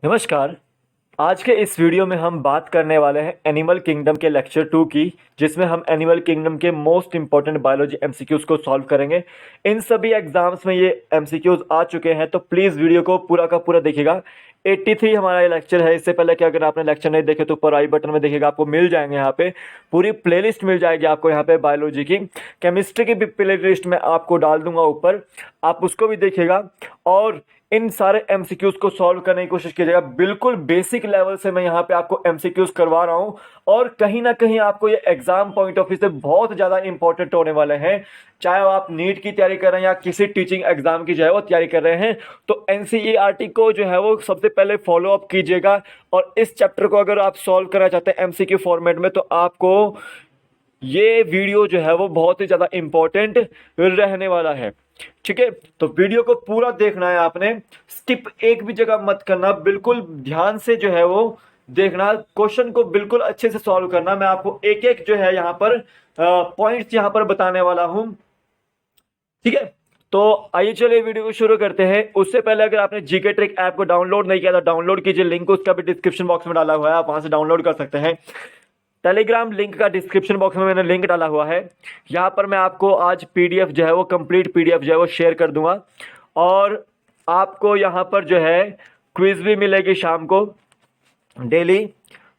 नमस्कार। आज के इस वीडियो में हम बात करने वाले हैं एनिमल किंगडम के लेक्चर 2 की, जिसमें हम एनिमल किंगडम के मोस्ट इंपॉर्टेंट बायोलॉजी एमसीक्यूज को सॉल्व करेंगे। इन सभी एग्जाम्स में ये एमसीक्यूज आ चुके हैं, तो प्लीज़ वीडियो को पूरा का पूरा देखिएगा। 83 हमारा ये लेक्चर है। इससे पहले कि अगर आपने लेक्चर नहीं देखे तो ऊपर आई बटन में देखिएगा, आपको मिल जाएंगे। यहाँ पे पूरी प्लेलिस्ट मिल जाएगी आपको। यहाँ पे बायोलॉजी की, केमिस्ट्री की भी प्लेलिस्ट में आपको डाल दूंगा ऊपर, आप उसको भी देखिएगा। और इन सारे एमसीक्यूज को सॉल्व करने की कोशिश कीजिएगा। बिल्कुल बेसिक लेवल से मैं यहाँ पे आपको एमसीक्यूज करवा रहा हूँ, और कहीं ना कहीं आपको ये एग्जाम पॉइंट ऑफ व्यू से बहुत ज़्यादा इंपॉर्टेंट होने वाले हैं। चाहे आप नीट की तैयारी कर रहे हैं या किसी टीचिंग एग्जाम की जो है वो तैयारी कर रहे हैं, तो एनसीईआरटी को जो है वो सबसे पहले फॉलो अप कीजिएगा। और इस चैप्टर को अगर आप सॉल्व करना चाहते हैं एमसीक्यू फॉर्मेट में, तो आपको ये वीडियो जो है वो बहुत ही ज़्यादा इंपॉर्टेंट रहने वाला है। ठीक है, तो वीडियो को पूरा देखना है आपने, स्किप एक भी जगह मत करना, बिल्कुल ध्यान से जो है वो देखना, क्वेश्चन को बिल्कुल अच्छे से सॉल्व करना। मैं आपको एक एक जो है यहाँ पर पॉइंट्स यहाँ पर बताने वाला हूँ। ठीक है, तो आइए चलिए वीडियो को शुरू करते हैं। उससे पहले अगर आपने जीके ट्रिक ऐप को डाउनलोड नहीं किया तो डाउनलोड कीजिए, लिंक उसका भी डिस्क्रिप्शन बॉक्स में डाला हुआ है, आप वहां से डाउनलोड कर सकते हैं। टेलीग्राम लिंक का डिस्क्रिप्शन बॉक्स में मैंने लिंक डाला हुआ है। यहाँ पर मैं आपको आज पीडीएफ जो है वो कंप्लीट पीडीएफ जो है वो शेयर कर दूंगा, और आपको यहाँ पर जो है क्विज भी मिलेगी शाम को डेली,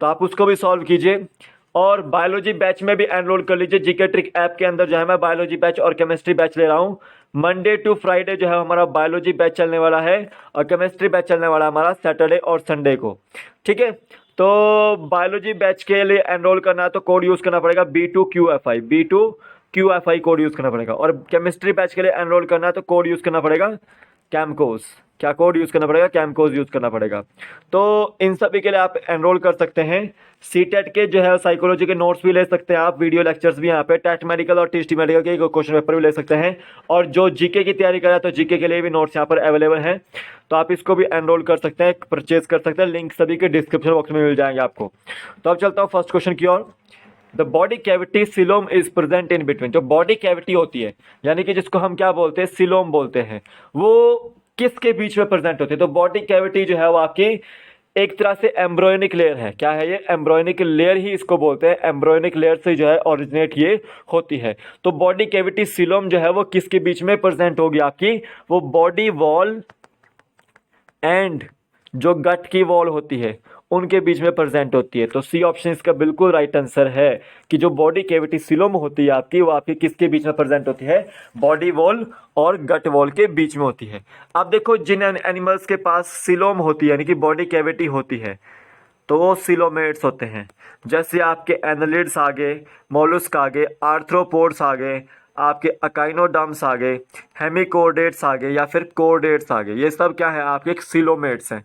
तो आप उसको भी सॉल्व कीजिए। और बायोलॉजी बैच में भी एनरोल कर लीजिए। जीके ट्रिक ऐप के अंदर जो है मैं बायोलॉजी बैच और केमिस्ट्री बैच ले रहा हूँ। मंडे टू फ्राइडे जो है हमारा बायोलॉजी बैच चलने वाला है, और केमिस्ट्री बैच चलने वाला है हमारा सैटरडे और संडे को। ठीक है, तो बायोलॉजी बैच के लिए एनरोल करना है तो कोड यूज़ करना पड़ेगा B2QFI, B2QFI कोड यूज़ करना पड़ेगा। और केमिस्ट्री बैच के लिए एनरोल करना है तो कोड यूज़ करना पड़ेगा कैमकोस। क्या कोड यूज़ करना पड़ेगा? कैमकोस यूज़ करना पड़ेगा। तो इन सभी के लिए आप एनरोल कर सकते हैं। सीटेट के जो है साइकोलॉजी के नोट्स भी ले सकते हैं आप, वीडियो लेक्चर्स भी यहाँ पे, टेट मेडिकल और टीएसटी मेडिकल के क्वेश्चन पेपर भी ले सकते हैं। और जो जीके की तैयारी कर रहा है तो जीके के लिए भी नोट्स यहाँ पर अवेलेबल हैं, तो आप इसको भी एनरोल कर सकते हैं, परचेज कर सकते हैं। लिंक सभी के डिस्क्रिप्शन बॉक्स में मिल जाएंगे आपको। तो अब चलता हूँ फर्स्ट क्वेश्चन की ओर। The body cavity coelom is present in between. जो बॉडी कैविटी होती है, यानी कि जिसको हम क्या बोलते हैं, सिलोम बोलते हैं, वो किसके बीच में प्रेजेंट होती है? तो बॉडी कैविटी जो है वो आपकी एक तरह से एम्ब्रोयनिक लेयर है। क्या है ये? एम्ब्रोयनिक लेयर ही इसको बोलते हैं। एम्ब्रोयनिक लेयर से जो है ओरिजिनेट ये होती है। तो बॉडी कैविटी सिलोम जो है वो किसके बीच में प्रेजेंट होगी आपकी? वो बॉडी वॉल एंड जो गट की वॉल होती है उनके बीच में प्रेजेंट होती है। तो सी ऑप्शन इसका बिल्कुल राइट आंसर है कि जो बॉडी कैविटी सिलोम होती है आपकी, वो आपकी किसके बीच में प्रेजेंट होती है? बॉडी वॉल और गट वॉल के बीच में होती है। अब देखो, जिन एनिमल्स के पास सिलोम होती है यानी कि बॉडी कैविटी होती है, तो वो सिलोमेट्स होते हैं। जैसे आपके एनालिड्स आ गए, मोलस्क आ गए, आर्थ्रोपोड्स आ गए, आपके अकाइनोडर्म्स आ गए, हेमिकोडेट्स आ गए, या फिर कोडेट्स आ गए, ये सब क्या है? आपके सिलोमेट्स हैं।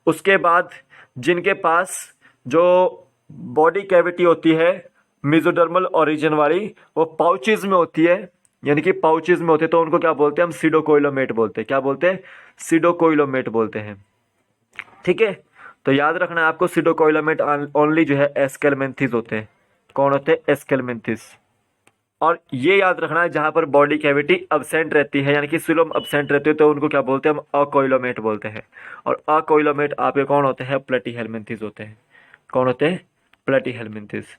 उसके बाद जिनके पास जो बॉडी कैविटी होती है मेसोडर्मल ओरिजिन वाली, वो पाउचेज में होती है, यानी कि पाउचेज में होते हैं, तो उनको क्या बोलते हैं? हम सीडोकोइलोमेट बोलते हैं। क्या बोलते हैं? सीडोकोइलोमेट बोलते हैं। ठीक है, तो याद रखना है आपको, सीडोकोइलोमेट ओनली जो है एस्केलमेंथिस होते हैं। कौन होते हैं? एस्केलमेंथिस। और ये याद रखना है, जहां पर बॉडी कैविटी अब्सेंट रहती है यानी कि सिलोम अब्सेंट रहती है, तो उनको क्या बोलते हैं? हम अकोइलोमेट बोलते हैं। और अकोइलोमेट आपके कौन होते हैं? प्लेटीहेल्मिन्थिस होते हैं। कौन होते हैं? प्लेटीहेल्मिन्थिस।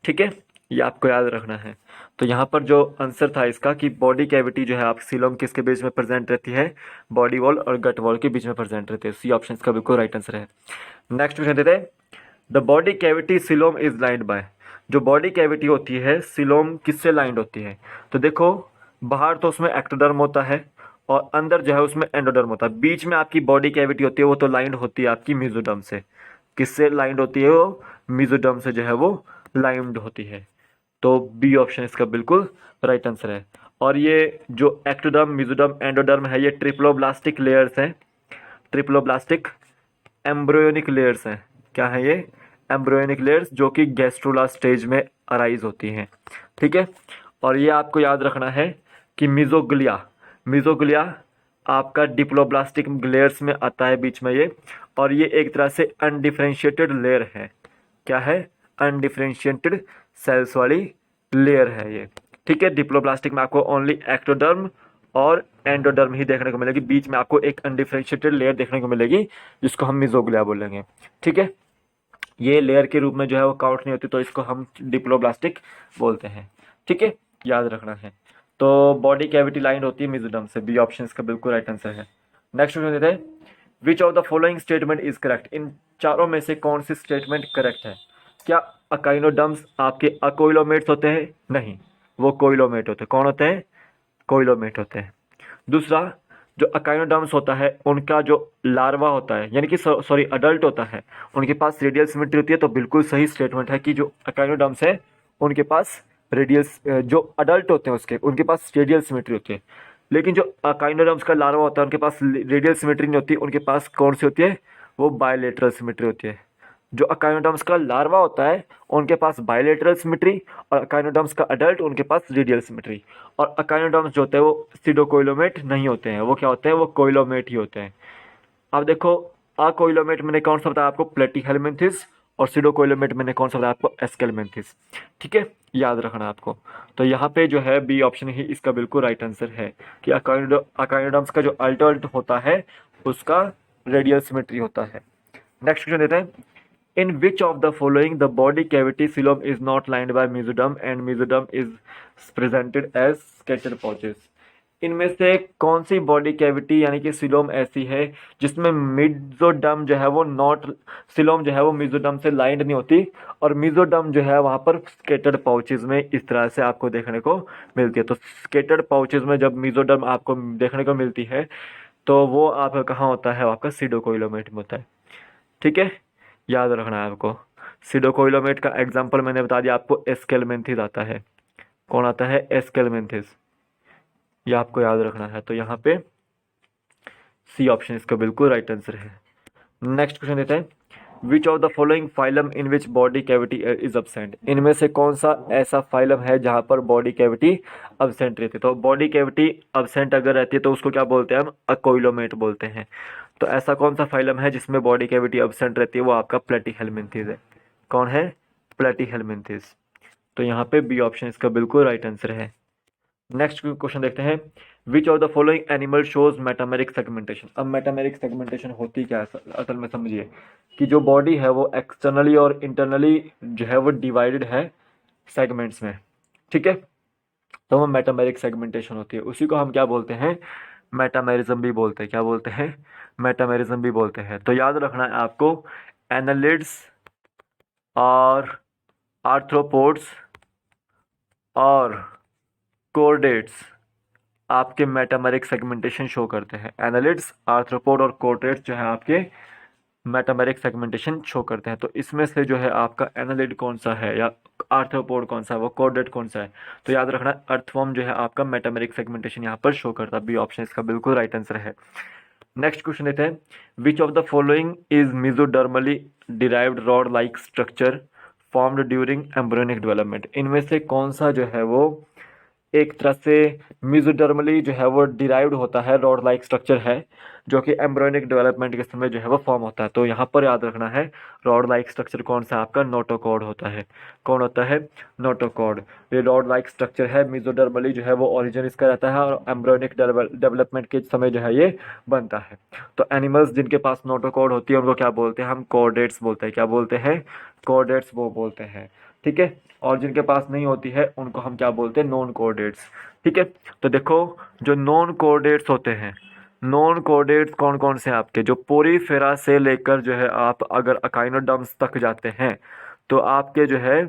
ठीक है, ये आपको याद रखना है। तो यहाँ पर जो आंसर था इसका कि बॉडी कैविटी जो है आप सिलोम किसके बीच में प्रेजेंट रहती है? बॉडी वॉल और गट वॉल के बीच में प्रेजेंट रहती है। सी ऑप्शन इसका बिल्कुल राइट आंसर है। नेक्स्ट क्वेश्चन देते हैं। The body cavity coelom is lined by. जो बॉडी कैविटी होती है सिलोम किससे लाइंड होती है? तो देखो, बाहर तो उसमें एक्टोडर्म होता है, और अंदर जो है उसमें एंडोडर्म होता है। बीच में आपकी बॉडी कैविटी होती है, वो तो लाइंड होती है आपकी मेसोडर्म से। किससे लाइंड होती है वो? मेसोडर्म से जो है वो लाइंड होती है। तो बी ऑप्शन इसका बिल्कुल राइट आंसर है। और ये जो एक्टोडर्म, मेसोडर्म, एंडोडर्म है, ये ट्रिप्लोब्लास्टिक लेयर्स हैं। ट्रिप्लोब्लास्टिक एम्ब्रियोनिक लेयर्स हैं। क्या है ये? एम्ब्रियोनिक लेयर्स, जो कि गैस्ट्रोला स्टेज में अराइज होती हैं। ठीक है, और ये आपको याद रखना है कि मिजोग्लिया, मिजोग्लिया आपका डिप्लोब्लास्टिक लेयर्स में आता है बीच में ये, और ये एक तरह से अनडिफरेंशिएटेड लेयर है। क्या है? अनडिफरेंशिएटेड सेल्स वाली लेयर है ये। ठीक है, डिप्लोब्लास्टिक में आपको ओनली एक्टोडर्म और एंडोडर्म ही देखने को मिलेगी। बीच में आपको एक अनडिफरेंशिएटेड लेयर देखने को मिलेगी जिसको हम मेसोग्लिया बोलेंगे। ठीक है, ये लेयर के रूप में जो है वो काउंट नहीं होती, तो इसको हम डिप्लोब्लास्टिक बोलते हैं। ठीक है, याद रखना है। तो बॉडी कैविटी लाइन होती है मेसोडर्म से। बी ऑप्शन इसका बिल्कुल राइट आंसर है। नेक्स्ट क्वेश्चन देते हैं, which of the following statement is correct. इन चारों में से कौन सी स्टेटमेंट करेक्ट है। क्या अकाइनोडर्म्स आपके अकोइलोमेट्स होते हैं? नहीं, वो कोइलोमेट होते हैं। कौन होते हैं? कोइलोमेट होते हैं। दूसरा, जो अकाइनोडर्म्स होता है उनका जो लार्वा होता है, यानी कि सॉरी अडल्ट होता है, उनके पास रेडियल सिमेट्री होती है। तो बिल्कुल सही स्टेटमेंट है कि जो अकाइनोडर्म्स है उनके पास रेडियल, जो अडल्ट होते हैं उसके, उनके पास रेडियल सिमेट्री होती है। लेकिन जो अकाइनोडर्म्स का लार्वा होता है उनके पास रेडियल सिमेट्री नहीं होती, उनके पास कौन सी होती है? वो बायलेटरल सिमेट्री होती है। जो अकाइनोडर्म्स का लार्वा होता है उनके पास बायलेटरल सिमेट्री, और अकाइनोडर्म्स का अडल्ट उनके पास रेडियल सिमेट्री। और अकाइनोडर्म्स जो होते हैं वो सीडोकोइलोमेट नहीं होते हैं, वो क्या होते हैं? वो कोइलोमेट ही होते हैं। अब देखो, अकोइलोमेट मैंने कौन सा बताया आपको? प्लेटीहेलमिन्थिस। और सीडोकोइलोमेट मैंने कौन सा बताया आपको? एस्केलमिन्थिस। ठीक है, याद रखना आपको। तो यहाँ पे जो है बी ऑप्शन ही इसका बिल्कुल राइट आंसर है कि अकाइनोडर्म्स का जो अल्टर्ट होता है उसका रेडियल सिमेट्री होता है। नेक्स्ट क्वेश्चन देते हैं, in which of the following the body cavity coelom is not lined by mesoderm and mesoderm is presented as scattered pouches। इनमें से कौन सी बॉडी कैविटी यानी कि सिलोम ऐसी है जिसमें मेसोडर्म जो है वो नॉट, सिलोम जो है वो मेसोडर्म से लाइंड नहीं होती, और मेसोडर्म जो है वहाँ पर स्केटर्ड पाउचेज में इस तरह से आपको देखने को मिलती है। तो स्केटर्ड पाउचेज में जब मेसोडर्म आपको देखने को मिलती है तो वो आपका कहाँ होता है? आपका सीडोकोइलोमेट में होता है। ठीक है, याद रखना है आपको। सीडोकोइलोमेट का एग्जांपल मैंने बता दिया आपको, एस्केलमेंथिस आता है। कौन आता है? एस्केलमेंथिस। ये आपको याद रखना है। तो यहाँ पे सी ऑप्शन इसका बिल्कुल राइट आंसर है। नेक्स्ट क्वेश्चन देते हैं, which of the following phylum in which body cavity is absent. इनमें से कौन सा ऐसा फाइलम है जहाँ पर बॉडी कैविटी अब्सेंट रहती है? तो बॉडी कैविटी अब्सेंट अगर रहती है तो उसको क्या बोलते हैं? हम अकोइलोमेट बोलते हैं। तो ऐसा कौन सा फाइलम है जिसमें बॉडी कैविटी अब्सेंट रहती है? वो आपका प्लेटीहेलमिन्थिस है। कौन है? प्लेटीहेलमिन्थिस। तो यहाँ पे बी ऑप्शन इसका बिल्कुल राइट आंसर है। नेक्स्ट क्वेश्चन देखते हैं, which of the following animal shows metameric segmentation. अब मेटामेरिक सेगमेंटेशन होती क्या है असल में? समझिए कि जो बॉडी है वो एक्सटर्नली और इंटरनली जो है वो डिवाइडेड है सेगमेंट्स में। ठीक है, तो वो मेटामेरिक सेगमेंटेशन होती है। उसी को हम क्या बोलते हैं? मेटामेरिज्म भी बोलते हैं। क्या बोलते हैं? मेटामेरिज्म भी बोलते हैं। तो याद रखना है आपको, एनालिड्स और आर्थ्रोपोड्स और कोर्डेट्स आपके मेटामेरिक सेगमेंटेशन शो करते हैं। एनालिड्स, आर्थ्रोपोड और कोर्डेट्स जो है आपके मेटामेरिक सेगमेंटेशन शो करते हैं। तो इसमें से जो है आपका एनालिड कौन सा है या आर्थ्रोपोड कौन सा है, वो कोर्डेट कौन सा है? तो याद रखना, अर्थवॉर्म जो है आपका मेटामेरिक सेगमेंटेशन यहाँ पर शो करता है। बी ऑप्शन इसका बिल्कुल राइट आंसर है। नेक्स्ट क्वेश्चन लेते हैं, which of the following is मेसोडर्मली derived rod like structure formed during embryonic development. इनमें से कौन सा जो है वो एक तरह से मेसोडर्मली जो है वो डिराइव्ड होता है, रॉड लाइक स्ट्रक्चर है जो कि एम्ब्रियोनिक डेवलपमेंट के समय जो है वो फॉर्म होता है। तो यहाँ पर याद रखना है, रॉड लाइक स्ट्रक्चर कौन सा? आपका नोटोकॉर्ड होता है। कौन होता है? नोटोकॉर्ड। ये रॉड लाइक स्ट्रक्चर है, मेसोडर्मली जो है वो ओरिजिन इसका रहता है और एम्ब्रियोनिक डेवलपमेंट के समय जो है ये बनता है। तो एनिमल्स जिनके पास नोटोकॉर्ड होती है उनको क्या बोलते हैं? हम कॉर्डेट्स बोलते हैं। क्या बोलते हैं? कॉर्डेट्स वो बोलते हैं। ठीक है, और जिनके पास नहीं होती है उनको हम क्या बोलते हैं? Non coordinates. ठीक है, तो देखो जो नॉन कोऑर्डिनेट्स होते हैं, नॉन कोऑर्डिनेट्स कौन कौन से हैं आपके? जो पोरीफेरा से लेकर जो है आप अगर अकाइनोडर्म्स तक जाते हैं तो आपके जो है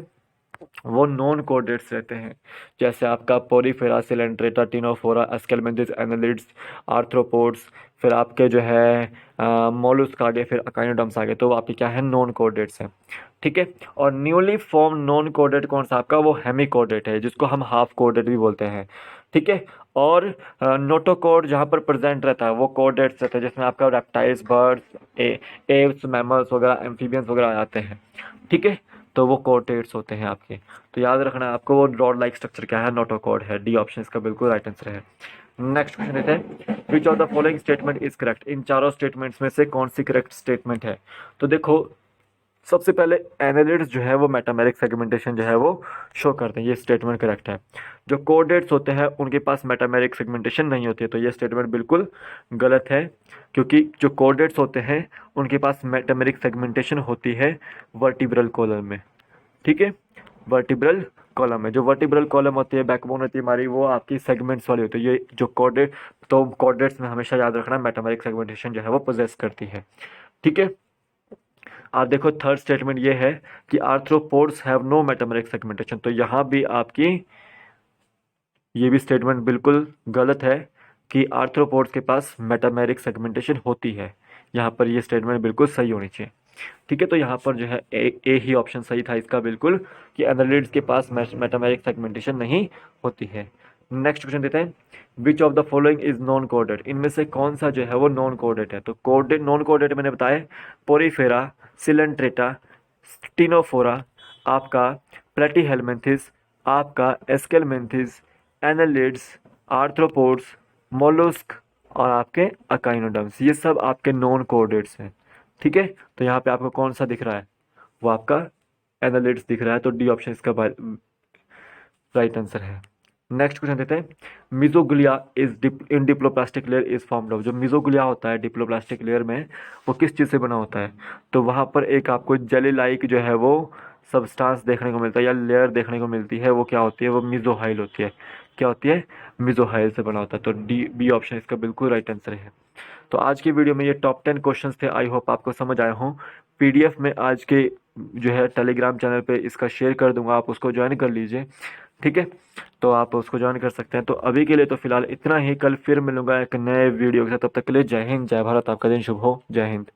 वो नॉन कोऑर्डिनेट्स रहते हैं। जैसे आपका Porifera, Coelenterata, Ctenophora, Aschelminthes, annelids, arthropods, फिर आपके जो है मोलस्क आ गए, फिर अकाइनोडर्म्स आ गए। तो वो आपके क्या है? नॉन कोऑर्डिनेट्स हैं। ठीक है, और न्यूली फॉर्म नॉन कोऑर्डिनेट कौन सा आपका? वो हेमी कोऑर्डिनेट है, जिसको हम हाफ कोऑर्डिनेट भी बोलते हैं। ठीक है, और नोटोकॉर्ड जहाँ पर प्रेजेंट रहता है वो कोऑर्डिनेट्स रहते हैं, जिसमें आपका रेप्टाइल्स, बर्ड्स, एव्स, मैमल्स वगैरह, एम्फीबियंस वगैरह आ जाते हैं। ठीक है, तो वो कोऑर्डिनेट्स होते हैं आपके। तो याद रखना है आपको, वो रॉड लाइक स्ट्रक्चर क्या है? नोटोकॉर्ड है। डी ऑप्शन इसका बिल्कुल राइट आंसर है। नेक्स्ट क्वेश्चन लेते हैं, which of the following statement is correct. इन चारों स्टेटमेंट्स में से कौन सी करेक्ट स्टेटमेंट है? तो देखो, सबसे पहले एनालिड्स जो है वो मेटामेरिक सेगमेंटेशन जो है वो शो करते हैं, ये स्टेटमेंट करेक्ट है। जो कोडेट्स होते हैं उनके पास मेटामेरिक सेगमेंटेशन नहीं होती है, तो ये स्टेटमेंट बिल्कुल गलत है, क्योंकि जो कोडेट्स होते हैं उनके पास मेटामेरिक सेगमेंटेशन होती है वर्टिब्रल कॉलम में। ठीक है, वर्टिब्रल कॉलम में, जो वर्टिब्रल कॉलम होती है, बैकबोन होती है हमारी, वो आपकी सेगमेंट्स वाली होती है। ये जो कोडेट, तो कोडेट्स में हमेशा याद रखना मेटामेरिक सेगमेंटेशन जो है वो पोजेस करती है। ठीक है, आप देखो थर्ड स्टेटमेंट ये है कि arthropods have no metameric segmentation, तो यहाँ भी आपकी ये भी स्टेटमेंट बिल्कुल गलत है कि आर्थ्रोपोड्स के पास मेटामेरिक सेगमेंटेशन होती है। यहाँ पर ये स्टेटमेंट बिल्कुल सही होनी चाहिए। ठीक है, तो यहाँ पर जो है ए ही ऑप्शन सही था इसका बिल्कुल, कि एनालिड्स के पास मेटामेरिक सेगमेंटेशन नहीं होती है। नेक्स्ट क्वेश्चन देते हैं, which of the following is non coded, इनमें से कौन सा जो है वो नॉन कोडेड है। तो कोडेड, नॉन कोडेड मैंने बताया पोरीफेरा, सिलेंट्रेटा, स्टिनोफोरा, आपका प्लेटीहेलमिन्थिस, आपका एस्केलमिन्थिस, एनालिड्स, आर्थ्रोपोड्स, मोलस्क और आपके अकाइनोडर्म्स, ये सब आपके नॉन कोडेड्स हैं। ठीक है, तो यहाँ पे आपको कौन सा दिख रहा है, वो आपका एनालिड्स दिख रहा है, तो डी ऑप्शन इसका राइट आंसर है। नेक्स्ट क्वेश्चन देते हैं, mesoglea is in diploblastic layer is formed of, जो मिजोग्लिया होता है डिप्लोप्लास्टिक लेयर में, वो किस चीज़ से बना होता है। तो वहाँ पर एक आपको जेली लाइक जो है वो सब्सटेंस देखने को मिलता है या लेयर देखने को मिलती है, वो क्या होती है, वो मिजोहाइल होती है। क्या होती है, मिजोहाइल से बना होता है, तो डी बी ऑप्शन इसका बिल्कुल राइट आंसर है। तो आज की वीडियो में ये टॉप 10 क्वेश्चंस थे, आई होप आपको समझ आए हों। पीडीएफ में आज के जो है टेलीग्राम चैनल पे इसका शेयर कर दूंगा, आप उसको ज्वाइन कर लीजिए। ठीक है, तो आप उसको ज्वाइन कर सकते हैं। तो अभी के लिए तो फिलहाल इतना ही, कल फिर मिलूंगा एक नए वीडियो के साथ, तब तक के लिए जय हिंद, जय भारत, आपका दिन शुभ हो, जय हिंद।